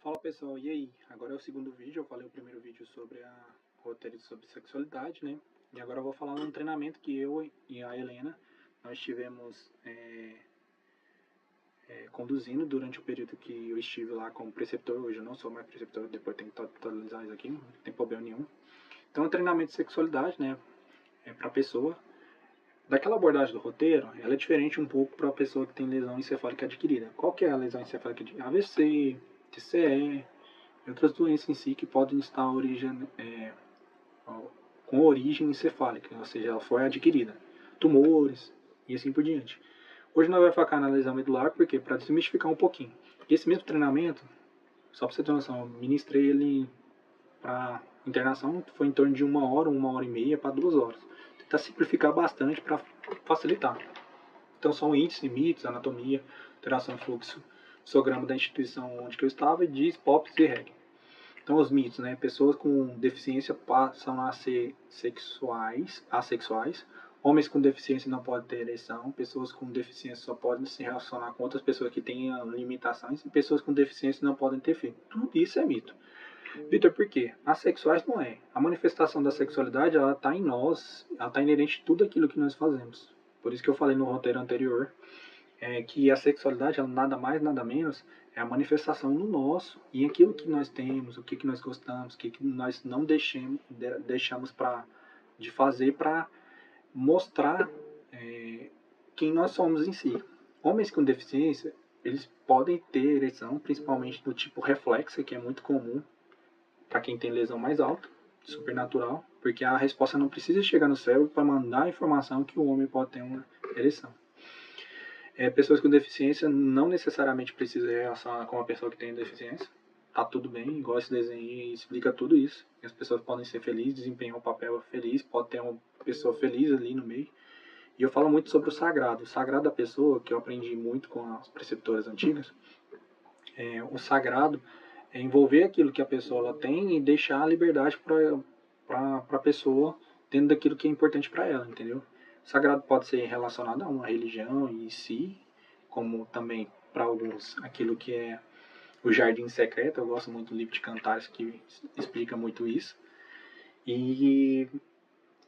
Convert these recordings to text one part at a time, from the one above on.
Fala pessoal, e aí? Agora é o segundo vídeo, eu falei o primeiro vídeo sobre o roteiro sobre sexualidade, né? E agora eu vou falar de um treinamento que eu e a Helena, nós estivemos conduzindo durante o período que eu estive lá como preceptor. Hoje eu não sou mais preceptor, depois tem que atualizar isso aqui, não tem problema nenhum. Então, o treinamento de sexualidade, né, é para a pessoa. Daquela abordagem do roteiro, ela é diferente um pouco para a pessoa que tem lesão encefálica adquirida. Qual que é a lesão encefálica adquirida? AVC, TCE, e outras doenças em si que podem estar com origem encefálica, ou seja, ela foi adquirida. Tumores e assim por diante. Hoje nós vamos focar na lesão medular, porque para desmistificar um pouquinho. Esse mesmo treinamento, só para você ter noção, eu ministrei ele para internação, foi em torno de 1 hora e meia para 2 horas. Tentar simplificar bastante para facilitar. Então são índices, mitos, anatomia, alteração de fluxo, histograma da instituição onde eu estava e diz POPs e REG. Então os mitos, né? Pessoas com deficiência passam a ser assexuais. Homens com deficiência não podem ter ereção. Pessoas com deficiência só podem se relacionar com outras pessoas que têm limitações. E pessoas com deficiência não podem ter filho. Tudo isso é mito. Vitor, por quê? Assexuais não é. A manifestação da sexualidade, ela está em nós. Ela está inerente a tudo aquilo que nós fazemos. Por isso que eu falei no roteiro anterior que a sexualidade, ela nada mais, nada menos, é a manifestação no nosso e aquilo que nós temos, o que nós gostamos, o que nós não deixamos de fazer para mostrar quem nós somos em si. Homens com deficiência, eles podem ter ereção, principalmente do tipo reflexa, que é muito comum para quem tem lesão mais alta, supernatural, porque a resposta não precisa chegar no cérebro para mandar a informação que o homem pode ter uma ereção. Pessoas com deficiência não necessariamente precisam relacionar com uma pessoa que tem deficiência. Tá tudo bem, igual esse desenho explica tudo isso. As pessoas podem ser felizes, desempenhar um papel feliz, pode ter uma pessoa feliz ali no meio. E eu falo muito sobre o sagrado. O sagrado da pessoa, que eu aprendi muito com as preceptoras antigas, o sagrado é envolver aquilo que a pessoa ela tem e deixar a liberdade para a pessoa dentro daquilo que é importante para ela, entendeu? Sagrado pode ser relacionado a uma religião em si, como também para alguns aquilo que é o jardim secreto. Eu gosto muito do livro de Cantares que explica muito isso. E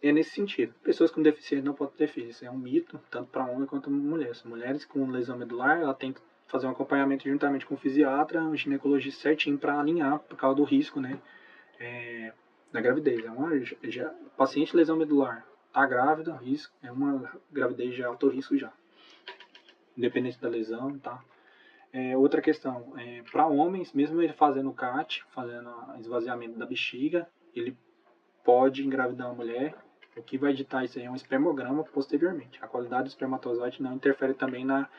é nesse sentido. Pessoas com deficiência não podem ter filhos. Isso é um mito, tanto para homem quanto para mulher. As mulheres com lesão medular, ela tem que fazer um acompanhamento juntamente com o fisiatra, um ginecologista certinho para alinhar por causa do risco, né? Da gravidez. Paciente lesão medular, tá grávida, risco, é uma gravidez de alto risco já, independente da lesão, tá? Outra questão, para homens, mesmo ele fazendo CAT, fazendo esvaziamento da bexiga, ele pode engravidar uma mulher. O que vai ditar isso aí é um espermograma posteriormente. A qualidade do espermatozoide não interfere também na,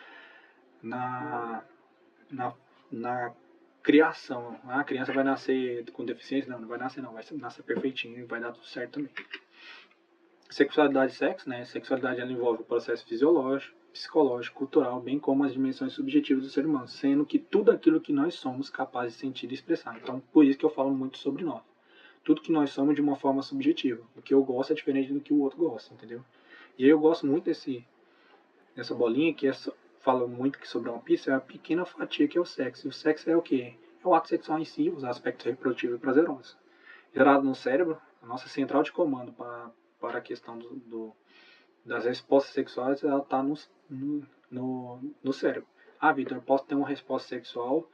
na criação. A criança vai nascer com deficiência? Não vai nascer não, vai nascer perfeitinho e vai dar tudo certo também. Sexualidade e sexo, né? Sexualidade ela envolve o processo fisiológico, psicológico, cultural, bem como as dimensões subjetivas do ser humano, sendo que tudo aquilo que nós somos capazes de sentir e expressar. Então, por isso que eu falo muito sobre nós. Tudo que nós somos de uma forma subjetiva. O que eu gosto é diferente do que o outro gosta, entendeu? E aí eu gosto muito dessa bolinha que fala muito que sobre uma pista, é a pequena fatia que é o sexo. E o sexo é o quê? É o ato sexual em si, os aspectos reprodutivos e prazerosos. Gerado no cérebro, a nossa central de comando para a questão das respostas sexuais, ela está no cérebro. Ah, Vitor, posso ter uma resposta sexual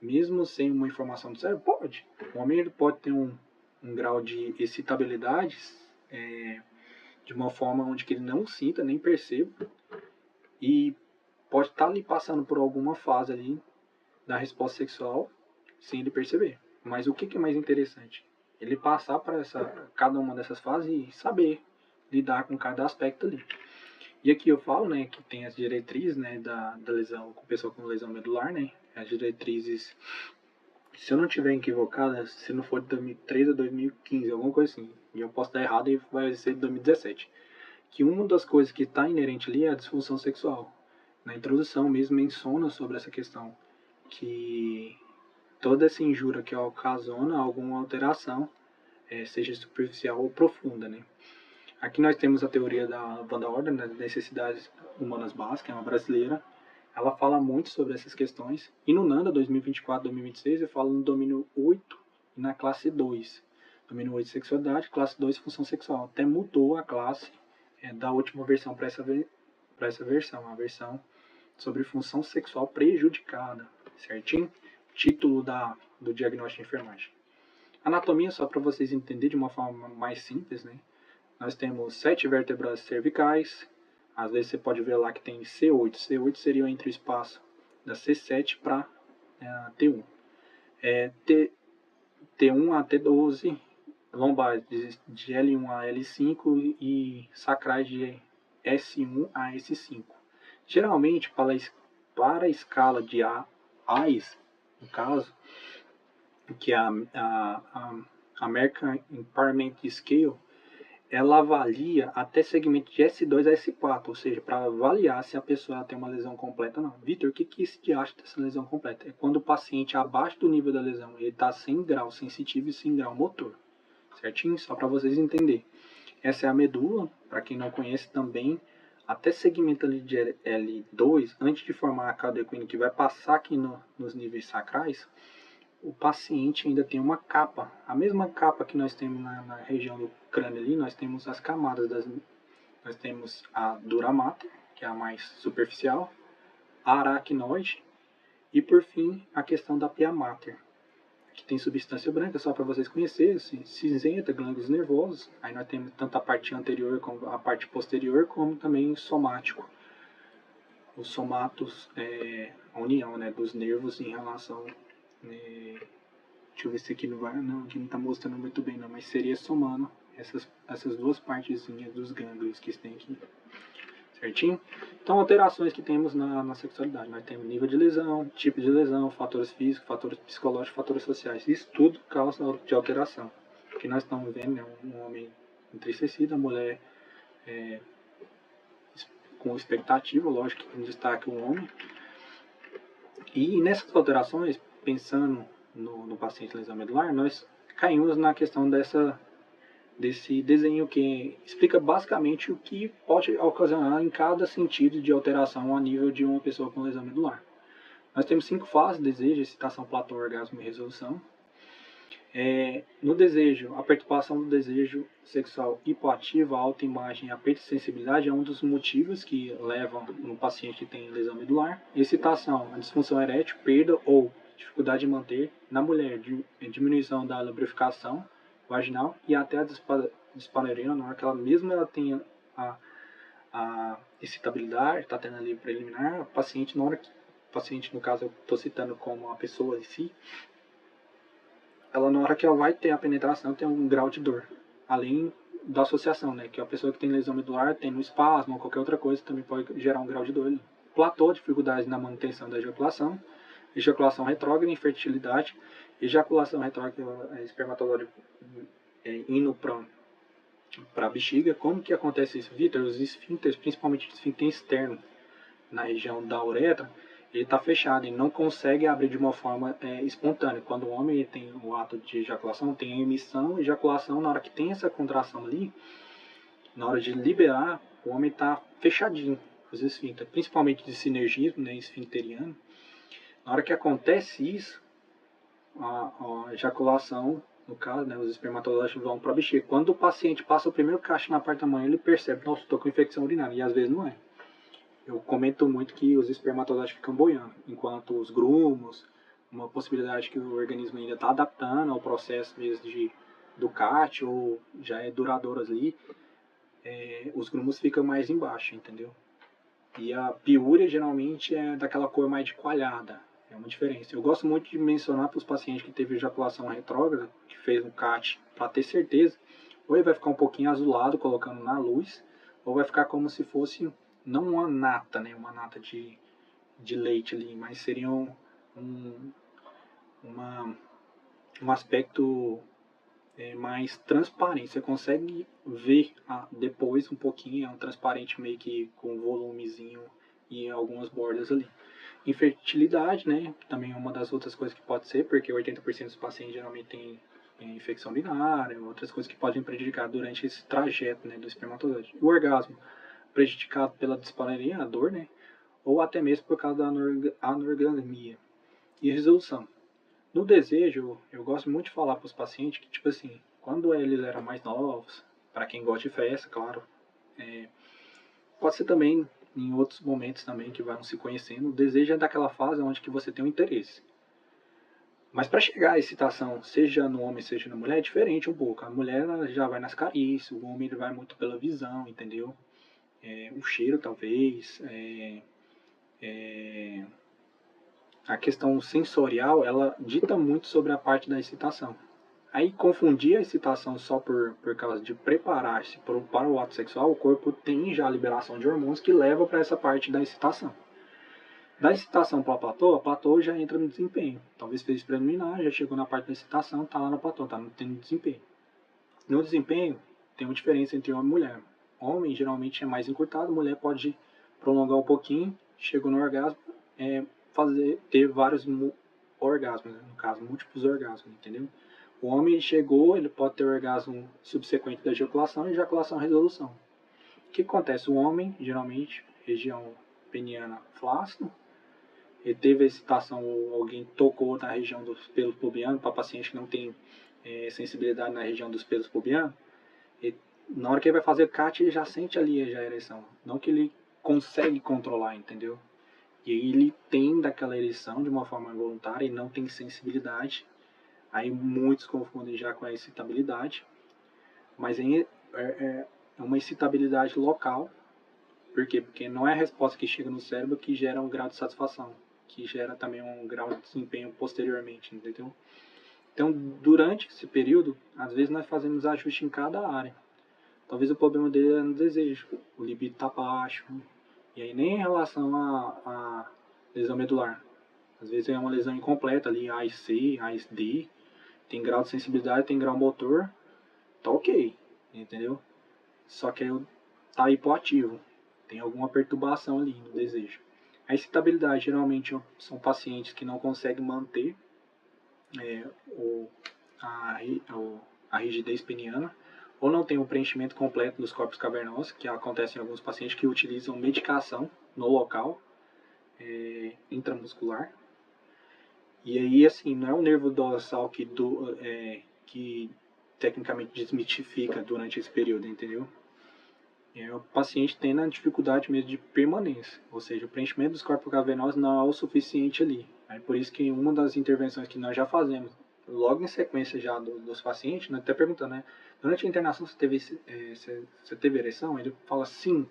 mesmo sem uma informação do cérebro? Pode. O homem ele pode ter um grau de excitabilidade de uma forma onde que ele não sinta, nem perceba, e pode estar ali passando por alguma fase ali da resposta sexual sem ele perceber. Mas o que é mais interessante? Ele passar para cada uma dessas fases e saber lidar com cada aspecto ali. E aqui eu falo, né, que tem as diretrizes, né, da lesão, com pessoa com lesão medular, né, as diretrizes, se eu não estiver equivocado, se não for de 2013 a 2015, alguma coisa assim, e eu posso estar errado e vai ser de 2017, que uma das coisas que está inerente ali é a disfunção sexual. Na introdução mesmo menciona sobre essa questão, que toda essa injúria que ocasiona alguma alteração, seja superficial ou profunda, né? Aqui nós temos a teoria da Van da Ordem, das necessidades humanas básicas, é uma brasileira, ela fala muito sobre essas questões. E no NANDA 2024-2026 eu falo no domínio 8 e na classe 2. Domínio 8 sexualidade, classe 2 função sexual. Até mudou a classe da última versão para essa versão, a versão sobre função sexual prejudicada, certinho? Título do diagnóstico de enfermagem. Anatomia, só para vocês entenderem de uma forma mais simples, né? Nós temos 7 vértebras cervicais. Às vezes você pode ver lá que tem C8. C8 seria entre o espaço da C7 para T1. T1 a T12, lombares de L1 a L5 e sacrais de S1 a S5. Geralmente, para a escala de AIS, no caso, que é a American Empowerment Scale, ela avalia até segmento de S2 a S4, ou seja, para avaliar se a pessoa tem uma lesão completa ou não. Vitor, o que se acha dessa lesão completa? É quando o paciente abaixo do nível da lesão, ele está 100 graus sensitivo e 100 graus motor, certinho? Só para vocês entenderem. Essa é a medula, para quem não conhece também, até segmento ali de L2, antes de formar a cauda equina que vai passar aqui nos níveis sacrais, o paciente ainda tem uma capa, a mesma capa que nós temos na região do crânio ali, nós temos as camadas nós temos a dura mater, que é a mais superficial, a aracnoide e por fim a questão da pia mater, que tem substância branca, só para vocês conhecerem, assim, cinzenta, glândulos nervosos, aí nós temos tanto a parte anterior como a parte posterior, como também somático. Os somatos, a união, né, dos nervos em relação deixa eu ver se aqui não vai. Não, aqui não está mostrando muito bem não, mas seria somando essas duas partezinhas dos gânglios que tem aqui. Certinho? Então, alterações que temos na sexualidade. Nós temos nível de lesão, tipo de lesão, fatores físicos, fatores psicológicos, fatores sociais. Isso tudo causa de alteração. O que nós estamos vendo é um homem entristecido, a mulher com expectativa, lógico que em destaque um homem. E nessas alterações, pensando no paciente lesão medular, nós caímos na questão desse desenho que explica basicamente o que pode ocasionar em cada sentido de alteração a nível de uma pessoa com lesão medular. Nós temos 5 fases: desejo, excitação, platô, orgasmo e resolução. No desejo, a perturbação do desejo sexual hipoativa, a autoimagem e a hipersensibilidade é um dos motivos que levam no paciente que tem lesão medular. Excitação, a disfunção erétil, perda ou dificuldade de manter. Na mulher, diminuição da lubrificação vaginal e até a dispareunia, na hora que ela tenha a excitabilidade, está tendo ali preliminar, o paciente, na hora que o paciente, no caso eu estou citando como a pessoa em si, ela na hora que ela vai ter a penetração tem um grau de dor, além da associação, né, que a pessoa que tem lesão medular tem no espasmo ou qualquer outra coisa também pode gerar um grau de dor ali. Platô, dificuldade na manutenção da ejaculação retrógrada, infertilidade, ejaculação retrógrada, espermatológico indo para a bexiga. Como que acontece isso, Vitor? Os esfíncteres, principalmente o esfíncter externo na região da uretra, ele está fechado, ele não consegue abrir de uma forma espontânea. Quando o homem tem o ato de ejaculação, tem a emissão e ejaculação, na hora que tem essa contração ali, na hora de liberar, o homem está fechadinho, os esfíncteres, principalmente de sinergismo, né, esfincteriano. Na hora que acontece isso, a ejaculação, no caso, né, os espermatozoides vão para a bexiga. Quando o paciente passa o primeiro cacho na parte da manhã, ele percebe, nossa, estou com infecção urinária, e às vezes não é. Eu comento muito que os espermatozoides ficam boiando, enquanto os grumos, uma possibilidade que o organismo ainda está adaptando ao processo mesmo do CAT, ou já é duradouro ali, os grumos ficam mais embaixo, entendeu? E a piúria geralmente é daquela cor mais de coalhada, é uma diferença. Eu gosto muito de mencionar para os pacientes que teve ejaculação retrógrada, que fez um CAT, para ter certeza, ou ele vai ficar um pouquinho azulado colocando na luz, ou vai ficar como se fosse não uma nata, né, uma nata de leite ali, mas seria um aspecto mais transparente. Você consegue ver depois um pouquinho, é um transparente meio que com volumezinho e algumas bordas ali. Infertilidade, né, também é uma das outras coisas que pode ser, porque 80% dos pacientes geralmente tem infecção urinária, outras coisas que podem prejudicar durante esse trajeto, né, do espermatozoide. O orgasmo, prejudicado pela dispareunia, a dor, né, ou até mesmo por causa da anorgasmia. E resolução. No desejo, eu gosto muito de falar para os pacientes que, tipo assim, quando eles eram mais novos, para quem gosta de festa, claro, pode ser também em outros momentos também que vão se conhecendo, o desejo é daquela fase onde que você tem um interesse. Mas para chegar à excitação, seja no homem, seja na mulher, é diferente um pouco. A mulher ela já vai nas carícias, o homem ele vai muito pela visão, entendeu? O cheiro, talvez. A questão sensorial, ela dita muito sobre a parte da excitação. Aí confundir a excitação só por causa de preparar-se para o ato sexual, o corpo tem já a liberação de hormônios que leva para essa parte da excitação. Da excitação para a platô já entra no desempenho. Talvez fez preliminar, já chegou na parte da excitação, está lá na platô, está no desempenho. No desempenho, tem uma diferença entre homem e mulher. Homem geralmente é mais encurtado, mulher pode prolongar um pouquinho, chegou no orgasmo, ter vários orgasmos, no caso, múltiplos orgasmos, entendeu? O homem chegou, ele pode ter orgasmo subsequente da ejaculação e ejaculação-resolução. O que acontece? O homem, geralmente, região peniana flácido, ele teve a excitação ou alguém tocou na região dos pelos pubianos, para paciente que não tem sensibilidade na região dos pelos pubianos, na hora que ele vai fazer CAT, ele já sente ali já a ereção. Não que ele consegue controlar, entendeu? E aí ele tem daquela ereção de uma forma involuntária e não tem sensibilidade. Aí muitos confundem já com a excitabilidade. Mas é uma excitabilidade local. Por quê? Porque não é a resposta que chega no cérebro que gera um grau de satisfação, que gera também um grau de desempenho posteriormente, entendeu? Então, durante esse período, às vezes nós fazemos ajuste em cada área. Talvez o problema dele é no desejo, o libido está baixo, e aí nem em relação à lesão medular. Às vezes é uma lesão incompleta ali, A e C, A e D, tem grau de sensibilidade, tem grau motor, tá ok, entendeu? Só que tá hipoativo, tem alguma perturbação ali no desejo. A excitabilidade geralmente são pacientes que não conseguem manter a rigidez peniana, ou não tem um preenchimento completo dos corpos cavernosos, que acontece em alguns pacientes que utilizam medicação no local intramuscular. E aí, assim, não é o nervo dorsal que tecnicamente desmitifica durante esse período, entendeu? O paciente tendo a dificuldade mesmo de permanência, ou seja, o preenchimento dos corpos cavernosos não é o suficiente ali. É por isso que uma das intervenções que nós já fazemos, logo em sequência já dos pacientes, nós até perguntando, né? Durante a internação você teve ereção? Ele fala sim.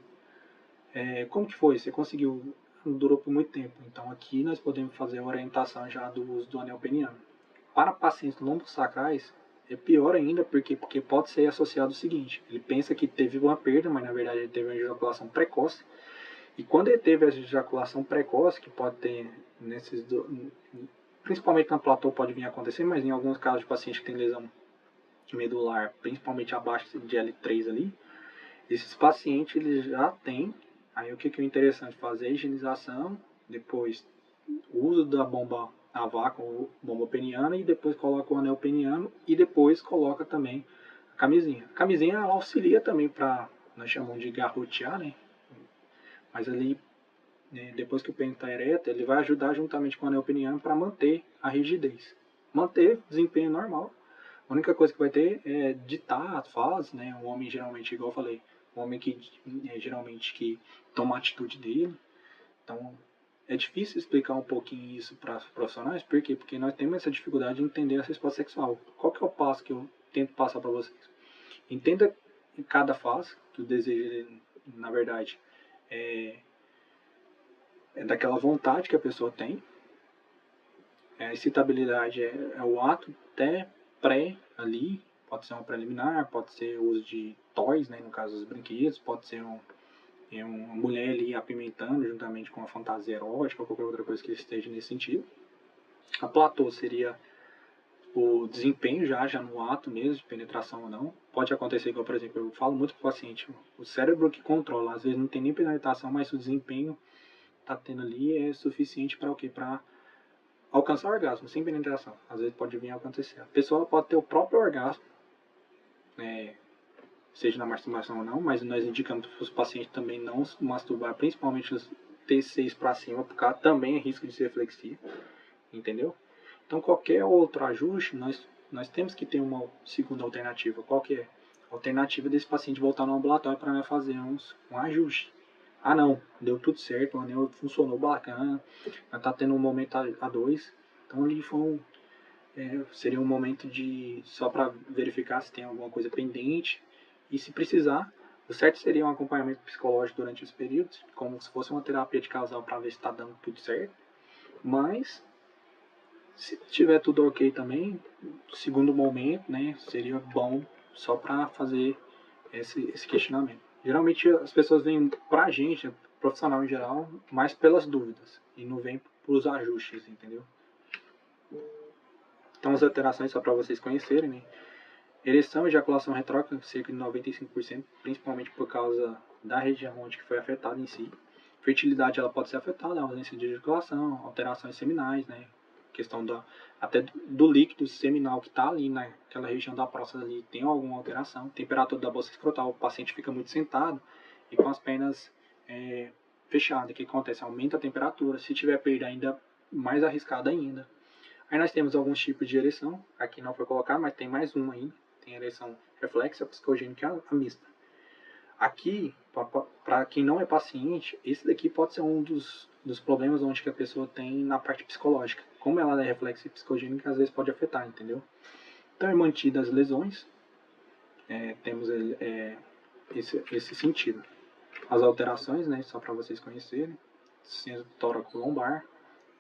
Como que foi? Você conseguiu? Não durou por muito tempo. Então aqui nós podemos fazer a orientação já do uso do anel peniano. Para pacientes lombosacrais, é pior ainda porque pode ser associado ao seguinte: ele pensa que teve uma perda, mas na verdade ele teve uma ejaculação precoce. E quando ele teve a ejaculação precoce, que pode ter principalmente na platô pode vir a acontecer, mas em alguns casos de paciente que tem lesão medular, principalmente abaixo de L3 ali, esses pacientes eles já têm. Aí o que é interessante fazer? A higienização, depois o uso da bomba a vácuo, bomba peniana, e depois coloca o anel peniano e depois coloca também a camisinha. A camisinha auxilia também para, nós chamamos de garrotear, né? Mas ali, né, depois que o pênis está ereto, ele vai ajudar juntamente com o anel peniano para manter a rigidez. Manter desempenho normal. A única coisa que vai ter é ditar as fases, né? O homem geralmente, igual eu falei, o homem que geralmente que toma a atitude dele. Então, é difícil explicar um pouquinho isso para os profissionais, por quê? Porque nós temos essa dificuldade de entender a resposta sexual. Qual que é o passo que eu tento passar para vocês? Entenda em cada fase, que o desejo, na verdade, é daquela vontade que a pessoa tem. A excitabilidade é o ato até pré ali, pode ser uma preliminar, pode ser o uso de toys, né, no caso dos brinquedos, pode ser uma mulher ali apimentando juntamente com uma fantasia erótica ou qualquer outra coisa que esteja nesse sentido. A platô seria o desempenho já no ato mesmo, de penetração ou não. Pode acontecer igual, por exemplo, eu falo muito para o paciente, o cérebro que controla, às vezes não tem nem penetração, mas o desempenho está tendo ali é suficiente para o quê? Para alcançar o orgasmo, sem penetração. Às vezes pode vir a acontecer. A pessoa pode ter o próprio orgasmo, seja na masturbação ou não, mas nós indicamos para os pacientes também não se masturbar, principalmente T6 para cima, por causa também é risco de reflexia, entendeu? Então, qualquer outro ajuste, nós temos que ter uma segunda alternativa. Qual que é? A alternativa desse paciente voltar no ambulatório para nós fazermos um ajuste. Ah, não, deu tudo certo, o anel funcionou bacana, nós tá tendo um momento A2, então ali foi seria um momento de só para verificar se tem alguma coisa pendente e se precisar, o certo seria um acompanhamento psicológico durante os períodos, como se fosse uma terapia de casal para ver se está dando tudo certo, mas se tiver tudo ok também, segundo momento, né, seria bom só para fazer esse questionamento. Geralmente as pessoas vêm pra gente, profissional em geral, mais pelas dúvidas e não vem pros ajustes, entendeu? Então as alterações, só para vocês conhecerem, né? Ereção e ejaculação retrógrada, cerca de 95%, principalmente por causa da região onde foi afetada em si. Fertilidade ela pode ser afetada, a ausência de ejaculação, alterações seminais, né? Questão até do líquido seminal que está ali naquela região da próstata ali tem alguma alteração. Temperatura da bolsa escrotal, o paciente fica muito sentado e com as pernas fechadas. O que acontece? Aumenta a temperatura. Se tiver perda, ainda mais arriscada ainda. Aí nós temos alguns tipos de ereção. Aqui não foi colocado, mas tem mais uma ainda. Tem a ereção reflexa, psicogênica e a mista. Aqui, para quem não é paciente, esse daqui pode ser um dos problemas onde que a pessoa tem na parte psicológica. Como ela é reflexa e psicogênica, às vezes pode afetar, entendeu? Então, é mantida as lesões, temos esse sentido. As alterações, né, só para vocês conhecerem, centro tóraco-lombar,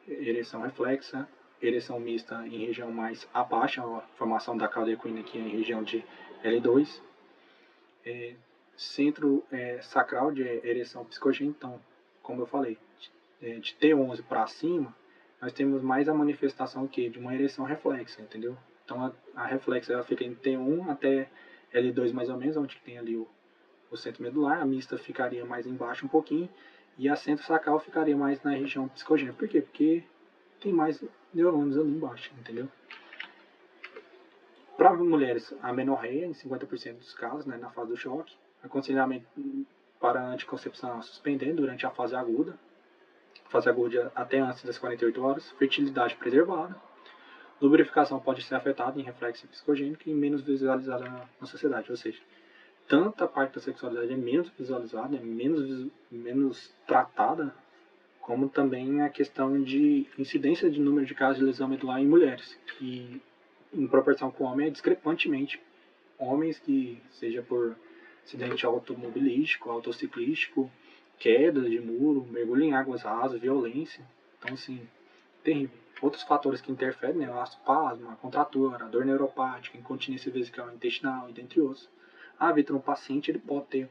ereção reflexa, ereção mista em região mais abaixo, a formação da cauda equina aqui em região de L2, centro sacral de ereção psicogênica. Então, como eu falei, de T11 para cima, nós temos mais a manifestação de uma ereção reflexa, entendeu? Então a reflexa ela fica em T1 até L2 mais ou menos, onde tem ali o centro medular, a mista ficaria mais embaixo um pouquinho, e a centro sacral ficaria mais na região psicogênica. Por quê? Porque tem mais neurônios ali embaixo, entendeu? Para mulheres, a menorreia, em 50% dos casos, né, na fase do choque, aconselhamento para anticoncepção suspendendo durante a fase aguda até antes das 48 horas, fertilidade preservada, lubrificação pode ser afetada em reflexo psicogênico e menos visualizada na sociedade, ou seja, tanto a parte da sexualidade é menos visualizada, é menos tratada, como também a questão de incidência de número de casos de lesão medular em mulheres, que em proporção com o homem é discrepantemente homens que, seja por acidente automobilístico, autociclístico, queda de muro, mergulho em águas rasas, violência. Então, assim, terrível. Outros fatores que interferem, né, o espasmo, a contratura, a dor neuropática, incontinência vesical intestinal, e dentre outros. Ah, Vitor, um paciente ele pode ter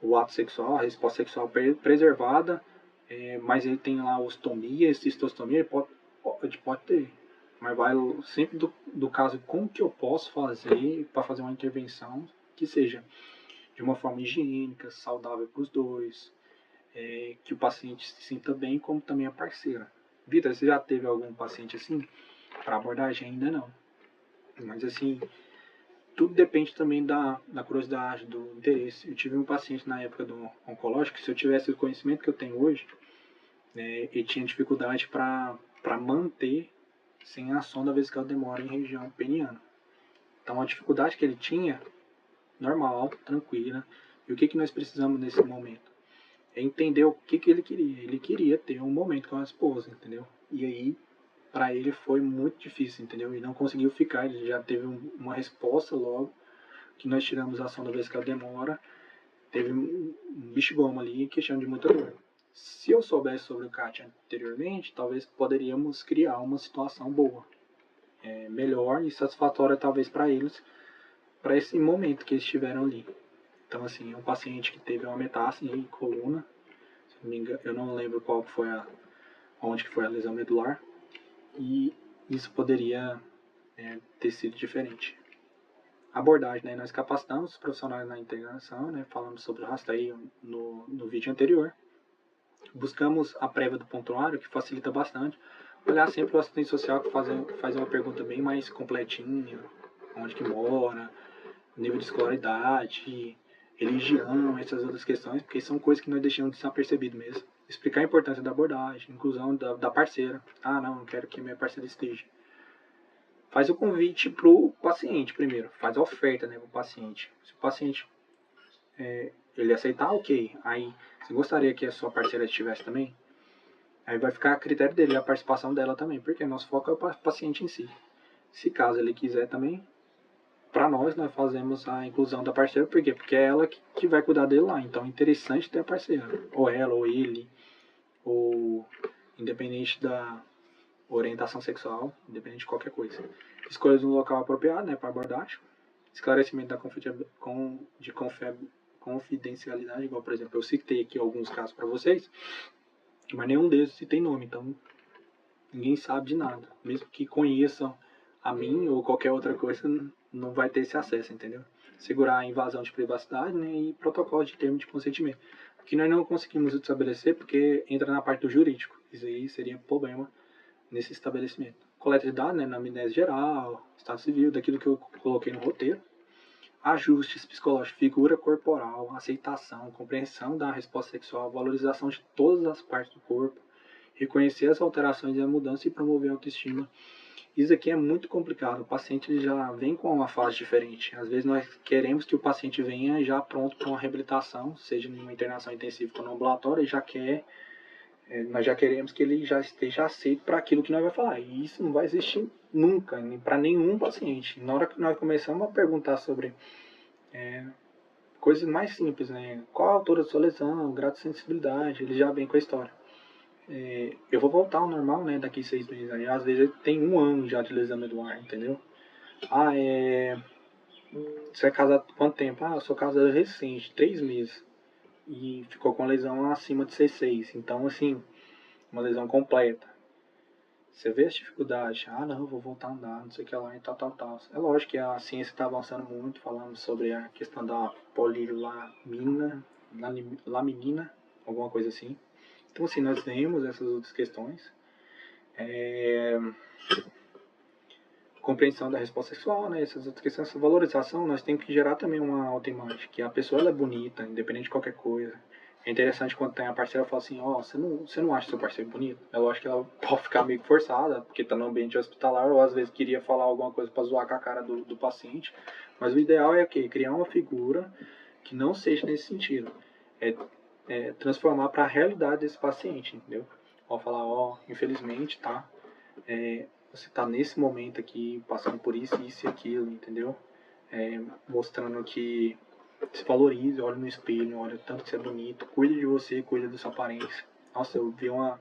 o ato sexual, a resposta sexual preservada, mas ele tem lá ostomia, cistostomia, ele pode ter. Mas vai sempre do caso, como que eu posso fazer para fazer uma intervenção que seja de uma forma higiênica, saudável para os dois, que o paciente se sinta bem, como também a parceira. Vitor, você já teve algum paciente assim? Para abordagem ainda não. Mas assim, tudo depende também da curiosidade, do interesse. Eu tive um paciente na época do oncológico, se eu tivesse o conhecimento que eu tenho hoje, ele tinha dificuldade para manter sem a sonda vesical demora em região peniana. Então a dificuldade que ele tinha, normal, tranquila. E o que nós precisamos nesse momento? É entender o que ele queria. Ele queria ter um momento com a esposa, entendeu? E aí, para ele foi muito difícil, entendeu? Ele não conseguiu ficar, ele já teve uma resposta logo, que nós tiramos a sonda vesical demora, teve um bicho-goma ali, questão de muita dor. Se eu soubesse sobre o CAT anteriormente, talvez poderíamos criar uma situação boa, melhor e satisfatória talvez para eles, para esse momento que eles estiveram ali. Então, assim, é um paciente que teve uma metástase em coluna, se não me engano, eu não lembro qual foi onde que foi a lesão medular, e isso poderia ter sido diferente. Abordagem, né? Nós capacitamos os profissionais na integração, né? Falamos sobre o rastreio no vídeo anterior. Buscamos a prévia do pontuário, que facilita bastante. Olhar sempre o assistente social, que faz uma pergunta bem mais completinha, onde que mora, nível de escolaridade, religião, essas outras questões, porque são coisas que nós deixamos de ser percebido mesmo. Explicar a importância da abordagem, inclusão da parceira. Ah, não quero que minha parceira esteja. Faz o convite pro paciente primeiro, faz a oferta, né, pro paciente. Se o paciente ele aceitar, ok. Aí, você gostaria que a sua parceira estivesse também? Aí vai ficar a critério dele, a participação dela também, porque nosso foco é o paciente em si. Se caso ele quiser também, para nós fazemos a inclusão da parceira, por quê? Porque é ela que vai cuidar dele lá, então é interessante ter a parceira, ou ela, ou ele, ou independente da orientação sexual, independente de qualquer coisa. Escolha um local apropriado, né, para abordagem, esclarecimento da confidencialidade, igual por exemplo, eu citei aqui alguns casos para vocês, mas nenhum deles tem nome, então ninguém sabe de nada, mesmo que conheçam a mim ou qualquer outra coisa, não vai ter esse acesso, entendeu? Segurar a invasão de privacidade, né, e protocolo de termo de consentimento, que nós não conseguimos estabelecer porque entra na parte do jurídico, isso aí seria problema nesse estabelecimento. Coleta de dados, né, na amnésia geral, estado civil, daquilo que eu coloquei no roteiro, ajustes psicológicos, figura corporal, aceitação, compreensão da resposta sexual, valorização de todas as partes do corpo, reconhecer as alterações e a mudança e promover a autoestima. Isso aqui é muito complicado, o paciente já vem com uma fase diferente. Às vezes nós queremos que o paciente venha já pronto para uma reabilitação, seja numa internação intensiva ou no ambulatório, e nós já queremos que ele já esteja aceito para aquilo que nós vamos falar. E isso não vai existir nunca, para nenhum paciente. Na hora que nós começamos a perguntar sobre coisas mais simples, né? Qual a altura da sua lesão, grau de sensibilidade, ele já vem com a história. Eu vou voltar ao normal, né, daqui 6 meses. Aí, às vezes ele tem 1 ano já de lesão medular, entendeu? Você é casado há quanto tempo? Eu sou casado recente, 3 meses. E ficou com a lesão acima de C6. Então, assim, uma lesão completa. Você vê as dificuldades. Não, vou voltar a andar, não sei o que lá e tal. É lógico que a ciência está avançando muito, falando sobre a questão da laminina, alguma coisa assim. Então, assim, nós vemos essas outras questões. Compreensão da resposta sexual, né? Essas outras questões, essa valorização, nós temos que gerar também uma autoimagem, que a pessoa ela é bonita, independente de qualquer coisa. É interessante quando tem a parceira fala assim, você não acha seu parceiro bonito? Eu acho que ela pode ficar meio forçada, porque está no ambiente hospitalar, ou às vezes queria falar alguma coisa para zoar com a cara do paciente. Mas o ideal é o quê? Criar uma figura que não seja nesse sentido. Transformar para a realidade desse paciente, entendeu? Falar, infelizmente, tá? Você está nesse momento aqui, passando por isso e aquilo, entendeu? Mostrando que se valorize, olha no espelho, olha tanto que você é bonito, cuide de você, cuide da sua aparência. Nossa, eu vi uma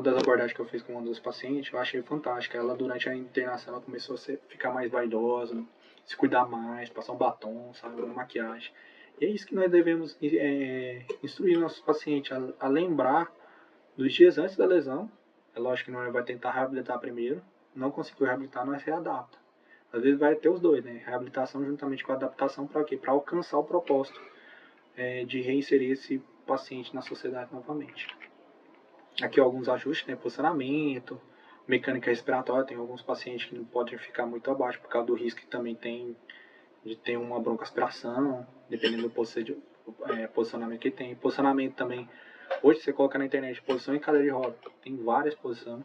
das abordagens que eu fiz com uma dos pacientes, eu achei fantástica. Ela, durante a internação, ela começou a ficar mais vaidosa, se cuidar mais, passar um batom, sabe, uma maquiagem. E é isso que nós devemos instruir nossos pacientes, a lembrar dos dias antes da lesão. É lógico que nós vai tentar reabilitar primeiro, não conseguiu reabilitar, nós readapta. Às vezes vai ter os dois, né? Reabilitação juntamente com a adaptação para quê? Para alcançar o propósito de reinserir esse paciente na sociedade novamente. Aqui alguns ajustes, né? Posicionamento, mecânica respiratória, tem alguns pacientes que não podem ficar muito abaixo por causa do risco que também tem de ter uma broncoaspiração, dependendo do posicionamento que tem. Posicionamento também, hoje você coloca na internet posição em cadeira de roda, tem várias posições,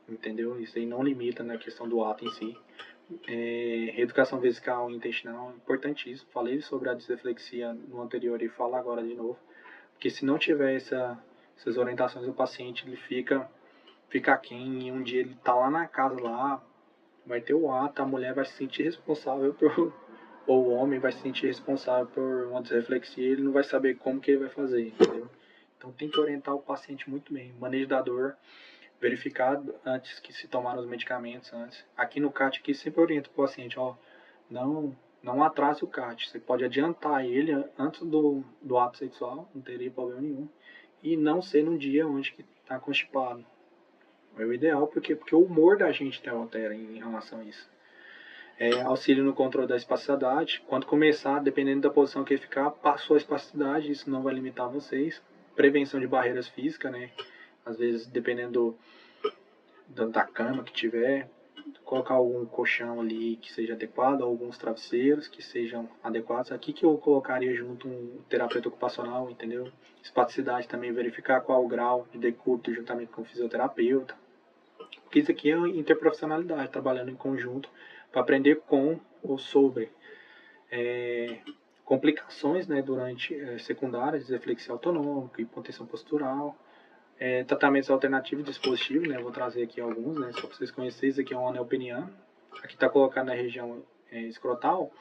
entendeu? Isso aí não limita na questão do ato em si. Reeducação vesical e intestinal, importantíssimo. Falei sobre a disreflexia no anterior e falo agora de novo. Porque se não tiver essas orientações, o paciente ele fica aquém, e um dia ele tá lá na casa, lá, vai ter o ato, a mulher vai se sentir responsável ou o homem vai se sentir responsável por uma disreflexia, ele não vai saber como que ele vai fazer, entendeu? Então tem que orientar o paciente muito bem. Manejo da dor, verificado antes que se tomar os medicamentos antes. Aqui no CAT aqui sempre oriento o paciente, não atrase o CAT. Você pode adiantar ele antes do ato sexual, não teria problema nenhum. E não ser num dia onde que está constipado. É o ideal, porque o humor da gente até altera em relação a isso. Auxílio no controle da espasticidade. Quando começar, dependendo da posição que ele ficar, passou a espasticidade, isso não vai limitar vocês. Prevenção de barreiras físicas, né? Às vezes, dependendo da cama que tiver, colocar algum colchão ali que seja adequado, alguns travesseiros que sejam adequados. Aqui que eu colocaria junto um terapeuta ocupacional, entendeu? Espasticidade também, verificar qual o grau de decúbito juntamente com o fisioterapeuta. Porque isso aqui é interprofissionalidade, trabalhando em conjunto para aprender com ou sobre complicações, né, durante secundárias, dislexia autonômica, hipotensão postural, tratamentos alternativos de dispositivo, né, vou trazer aqui alguns, né, só para vocês conhecerem. Isso aqui é um anel peniano, aqui está colocado na região escrotal,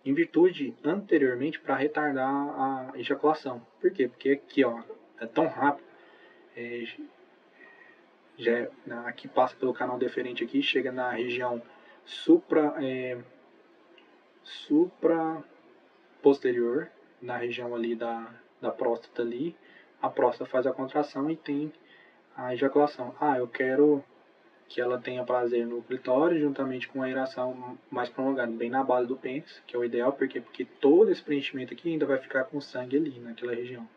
em virtude anteriormente para retardar a ejaculação. Por quê? Porque aqui, ó, é tão rápido, aqui passa pelo canal deferente aqui, chega na região supra posterior, na região ali da próstata ali, a próstata faz a contração e tem a ejaculação. Eu quero que ela tenha prazer no clitóris, juntamente com a aeração mais prolongada, bem na base do pênis, que é o ideal, porque todo esse preenchimento aqui ainda vai ficar com sangue ali, naquela região.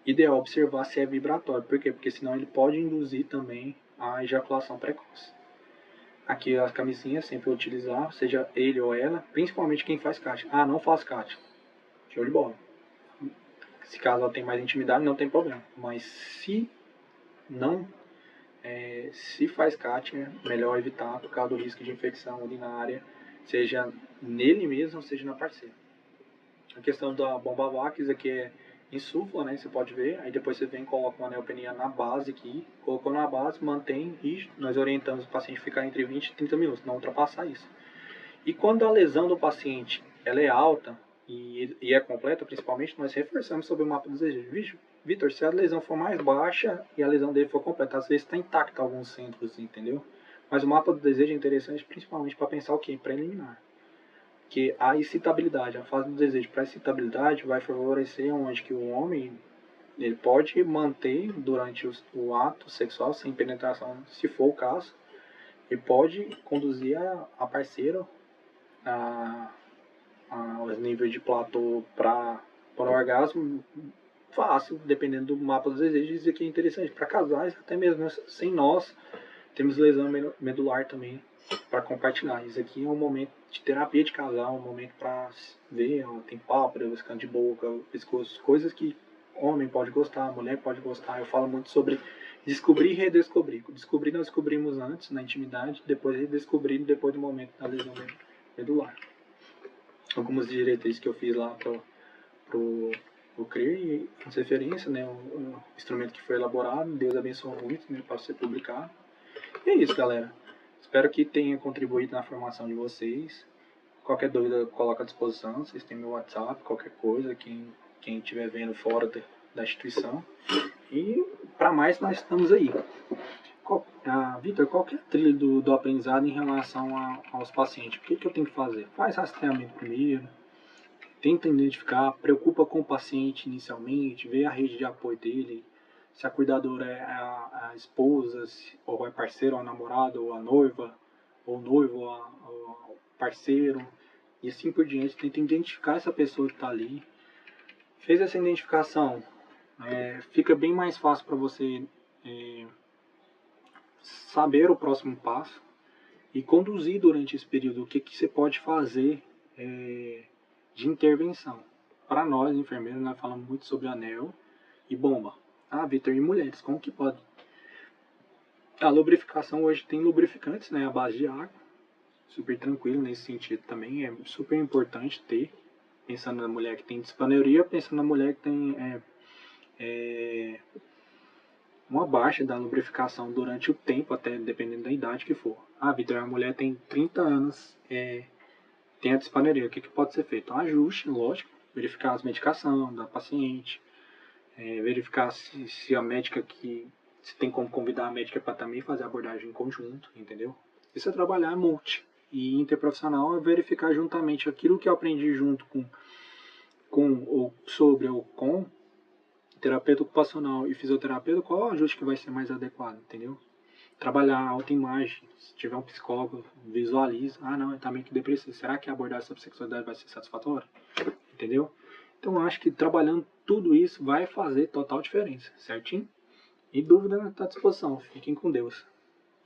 Ideal observar se é vibratório, por quê? Porque senão ele pode induzir também a ejaculação precoce. Aqui as camisinhas sempre utilizar, seja ele ou ela, principalmente quem faz CAT. Não faz CAT. Show de bola. Se caso ela tem mais intimidade, não tem problema. Mas se não, se faz CAT, é melhor evitar por causa do risco de infecção urinária, seja nele mesmo, seja na parceira. A questão da bomba vac, isso aqui é insufla, né? Você pode ver. Aí depois você vem e coloca uma anel peniano na base aqui. Colocou na base, mantém e nós orientamos o paciente a ficar entre 20 e 30 minutos, não ultrapassar isso. E quando a lesão do paciente ela é alta e é completa, principalmente, nós reforçamos sobre o mapa do desejo. Vitor, se a lesão for mais baixa e a lesão dele for completa, às vezes está intacta alguns centros, entendeu? Mas o mapa do desejo é interessante principalmente para pensar o quê? Preliminar. Que a excitabilidade, a fase do desejo para excitabilidade vai favorecer onde que o homem ele pode manter durante o ato sexual sem penetração, se for o caso, e pode conduzir a parceira aos níveis de platô para o orgasmo fácil, dependendo do mapa dos desejos. Isso aqui é interessante para casais, até mesmo sem nós, temos lesão medular também para compartilhar. Isso aqui é um momento de terapia de casal, um momento para ver, tem pálpebras, canto de boca, pescoço, coisas que homem pode gostar, mulher pode gostar. Eu falo muito sobre descobrir e redescobrir. Descobrir nós descobrimos antes, na intimidade, depois redescobrir depois do momento da lesão medular. Algumas diretrizes que eu fiz lá pro CRIR e as referências, né, o instrumento que foi elaborado, Deus abençoe muito, né, para ser publicado. E é isso, galera. Espero que tenha contribuído na formação de vocês. Qualquer dúvida, coloca à disposição. Vocês têm meu WhatsApp, qualquer coisa, quem estiver vendo fora da instituição. E para mais, nós estamos aí. Vitor, qual que é a trilha do aprendizado em relação aos pacientes? O que eu tenho que fazer? Faz rastreamento primeiro, tenta identificar, preocupa com o paciente inicialmente, vê a rede de apoio dele, se a cuidadora é a esposa, ou é parceiro, ou a namorada, ou a noiva, ou o noivo, ou o parceiro, e assim por diante. Tenta identificar essa pessoa que está ali. Fez essa identificação, fica bem mais fácil para você saber o próximo passo e conduzir durante esse período o que você pode fazer de intervenção. Para nós, enfermeiros, nós falamos muito sobre anel e bomba. Vitor, e mulheres, como que pode? A lubrificação hoje tem lubrificantes, né, à base de água, super tranquilo nesse sentido também, é super importante ter, pensando na mulher que tem dispareunia, pensando na mulher que tem uma baixa da lubrificação durante o tempo, até dependendo da idade que for. Vitor, a mulher tem 30 anos, tem a dispareunia, o que pode ser feito? Um ajuste, lógico, verificar as medicações da paciente, verificar se a médica se tem como convidar a médica para também fazer a abordagem em conjunto, entendeu? Isso é trabalhar multi. E interprofissional é verificar juntamente aquilo que eu aprendi junto com terapeuta ocupacional e fisioterapeuta, qual é o ajuste que vai ser mais adequado, entendeu? Trabalhar a autoimagem, se tiver um psicólogo, visualiza, não, tá meio que depressivo, será que a abordagem sobre sexualidade vai ser satisfatória? Entendeu? Então eu acho que trabalhando tudo isso vai fazer total diferença, certinho? E dúvida está à disposição, fiquem com Deus.